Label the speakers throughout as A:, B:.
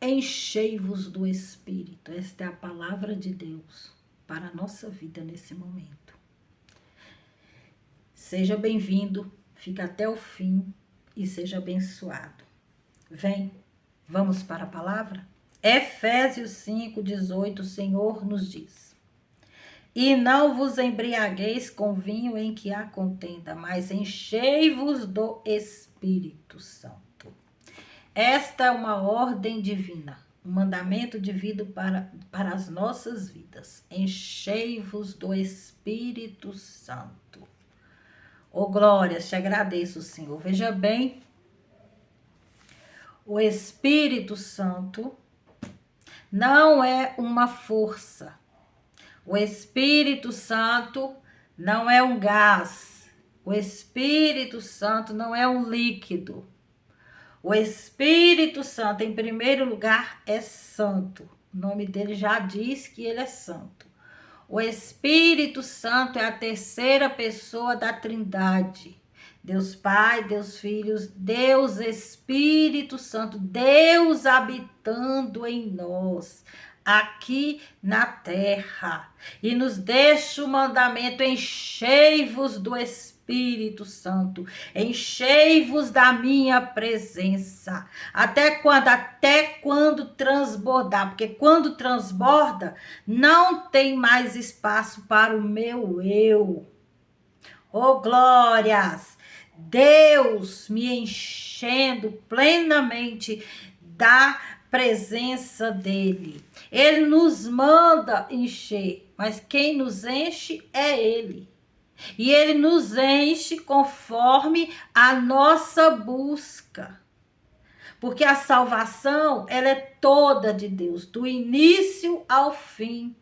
A: enchei-vos do Espírito. Esta é a palavra de Deus para a nossa vida nesse momento. Seja bem-vindo, fica até o fim e seja abençoado. Vem, vamos para a palavra? Efésios 5:18, o Senhor nos diz: E não vos embriagueis com vinho em que há contenda, mas enchei-vos do Espírito Santo. Esta é uma ordem divina, um mandamento divino para as nossas vidas. Enchei-vos do Espírito Santo. Oh, glórias, te agradeço, Senhor. Veja bem, o Espírito Santo não é uma força. O Espírito Santo não é um gás. O Espírito Santo não é um líquido. O Espírito Santo, em primeiro lugar, é santo. O nome dele já diz que ele é santo. O Espírito Santo é a terceira pessoa da Trindade. Deus Pai, Deus Filho, Deus Espírito Santo, Deus habitando em nós, aqui na terra. E nos deixa o mandamento: enchei-vos do Espírito Santo, enchei-vos da minha presença. Até quando? Até quando transbordar, porque quando transborda, não tem mais espaço para o meu eu. Oh, glórias! Deus me enchendo plenamente da presença dele. Ele nos manda encher, mas quem nos enche é ele. E ele nos enche conforme a nossa busca. Porque a salvação, ela é toda de Deus, do início ao fim.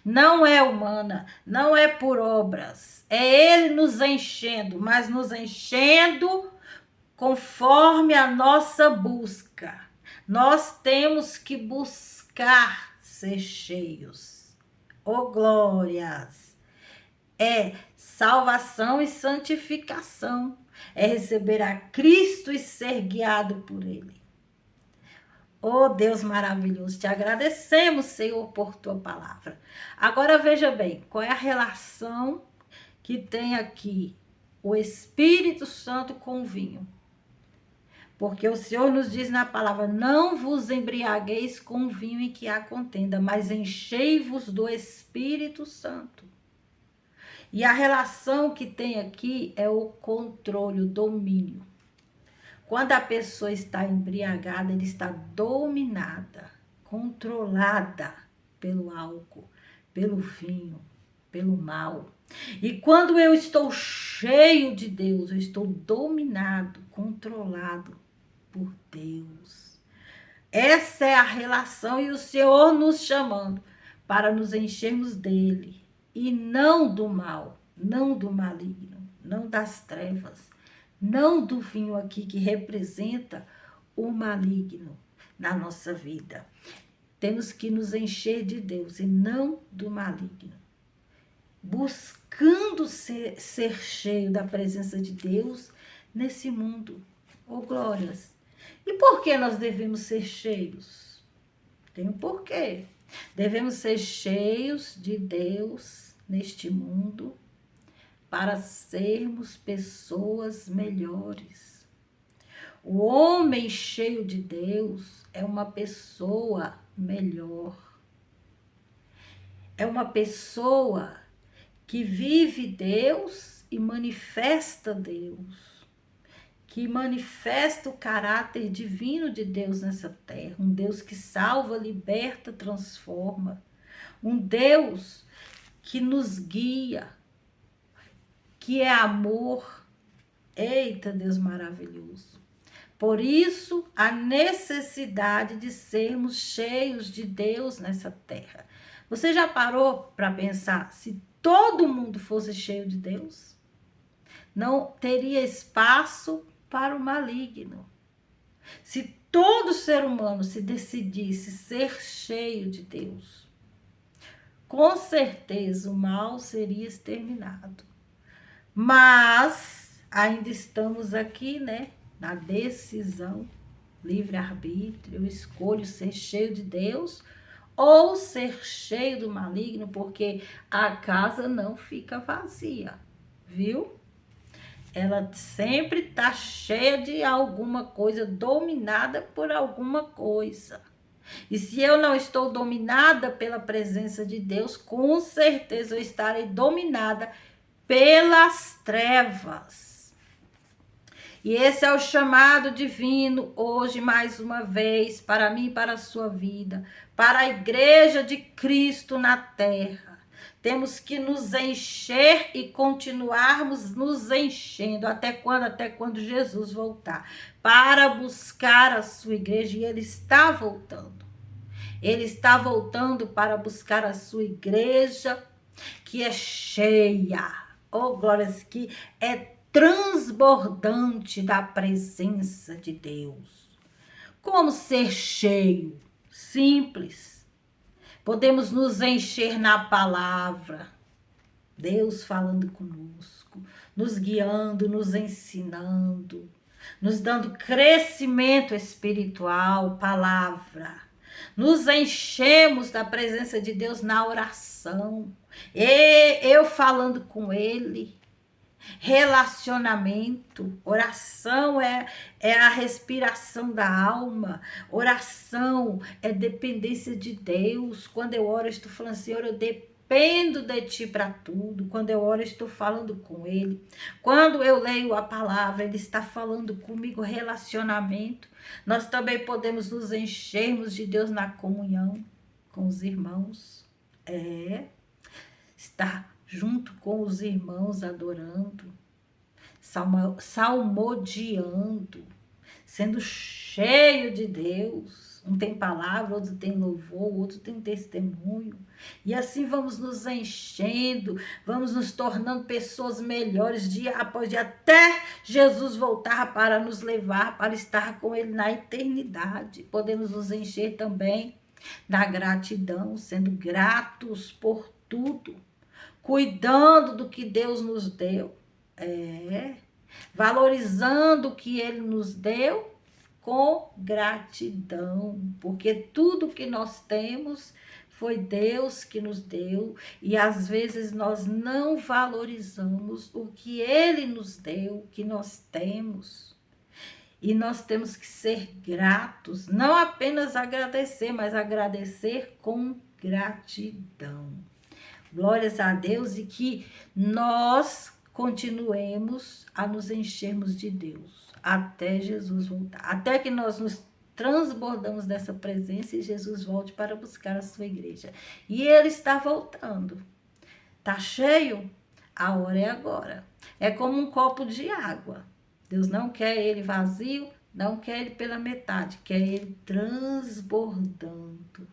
A: Não é humana, não é por obras. É ele nos enchendo, mas nos enchendo conforme a nossa busca. Nós temos que buscar ser cheios. Oh, glórias! É salvação e santificação. É receber a Cristo e ser guiado por ele. Oh, Deus maravilhoso, te agradecemos, Senhor, por tua palavra. Agora veja bem, qual é a relação que tem aqui o Espírito Santo com o vinho? Porque o Senhor nos diz na palavra: não vos embriagueis com o vinho em que há contenda, mas enchei-vos do Espírito Santo. E a relação que tem aqui é o controle, o domínio. Quando a pessoa está embriagada, ela está dominada, controlada pelo álcool, pelo vinho, pelo mal. E quando eu estou cheio de Deus, eu estou dominado, controlado por Deus. Essa é a relação, e o Senhor nos chamando para nos enchermos dele, e não do mal, não do maligno, não das trevas, não do vinho aqui que representa o maligno na nossa vida. Temos que nos encher de Deus e não do maligno. Buscando ser cheio da presença de Deus nesse mundo. Oh, glórias! E por que nós devemos ser cheios? Tem um porquê. Devemos ser cheios de Deus neste mundo para sermos pessoas melhores. O homem cheio de Deus é uma pessoa melhor. É uma pessoa que vive Deus e manifesta Deus. Que manifesta o caráter divino de Deus nessa terra. Um Deus que salva, liberta, transforma. Um Deus que nos guia, que é amor. Eita, Deus maravilhoso. Por isso, a necessidade de sermos cheios de Deus nessa terra. Você já parou para pensar, se todo mundo fosse cheio de Deus, não teria espaço para o maligno. Se todo ser humano se decidisse ser cheio de Deus, com certeza o mal seria exterminado. Mas ainda estamos aqui, né, na decisão livre-arbítrio. Eu escolho ser cheio de Deus ou ser cheio do maligno, porque a casa não fica vazia, viu? Ela sempre está cheia de alguma coisa, dominada por alguma coisa. E se eu não estou dominada pela presença de Deus, com certeza eu estarei dominada pelas trevas. E esse é o chamado divino hoje, mais uma vez, para mim e para a sua vida, para a igreja de Cristo na terra. Temos que nos encher e continuarmos nos enchendo. Até quando? Até quando Jesus voltar. Para buscar a sua igreja. E Ele está voltando. Ele está voltando para buscar a sua igreja, que é cheia. Oh, glórias, que é transbordante da presença de Deus. Como ser cheio? Simples. Podemos nos encher na palavra. Deus falando conosco, nos guiando, nos ensinando, nos dando crescimento espiritual, palavra. Nos enchemos da presença de Deus na oração. E eu falando com Ele. Relacionamento, oração é a respiração da alma, oração é dependência de Deus. Quando eu oro, eu estou falando, Senhor, eu dependo de Ti para tudo. Quando eu oro, eu estou falando com Ele. Quando eu leio a palavra, Ele está falando comigo, relacionamento. Nós também podemos nos enchermos de Deus na comunhão com os irmãos. Estar junto com os irmãos adorando, salmodiando, sendo cheio de Deus. Um tem palavra, outro tem louvor, outro tem testemunho. E assim vamos nos enchendo, vamos nos tornando pessoas melhores dia após dia, até Jesus voltar para nos levar, para estar com Ele na eternidade. Podemos nos encher também da gratidão, sendo gratos por tudo, cuidando do que Deus nos deu, valorizando o que Ele nos deu com gratidão, porque tudo que nós temos foi Deus que nos deu, e às vezes nós não valorizamos o que Ele nos deu, o que nós temos. E nós temos que ser gratos, não apenas agradecer, mas agradecer com gratidão. Glórias a Deus, e que nós continuemos a nos enchermos de Deus até Jesus voltar. Até que nós nos transbordamos dessa presença e Jesus volte para buscar a sua igreja. E Ele está voltando. Está cheio? A hora é agora. É como um copo de água. Deus não quer ele vazio, não quer ele pela metade, quer ele transbordando.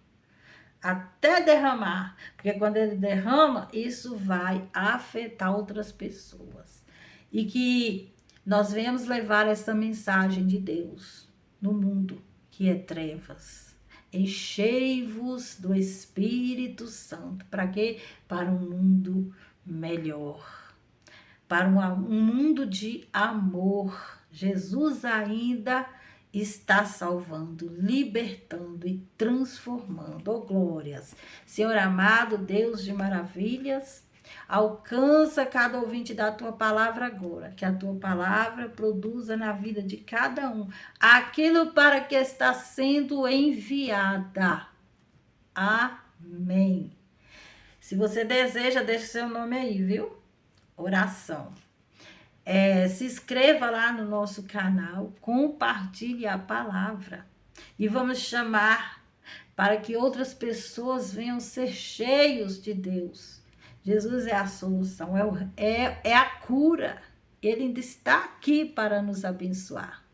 A: Até derramar, porque quando ele derrama, isso vai afetar outras pessoas. E que nós venhamos levar essa mensagem de Deus no mundo que é trevas. Enchei-vos do Espírito Santo. Para quê? Para um mundo melhor. Para um mundo de amor. Jesus ainda está salvando, libertando e transformando. Oh, glórias! Senhor amado, Deus de maravilhas, alcança cada ouvinte da Tua palavra agora, que a Tua palavra produza na vida de cada um aquilo para que está sendo enviada. Amém. Se você deseja, deixe seu nome aí, viu? Oração. Se inscreva lá no nosso canal, compartilhe a palavra e vamos chamar para que outras pessoas venham ser cheios de Deus. Jesus é a solução, é a cura. Ele ainda está aqui para nos abençoar.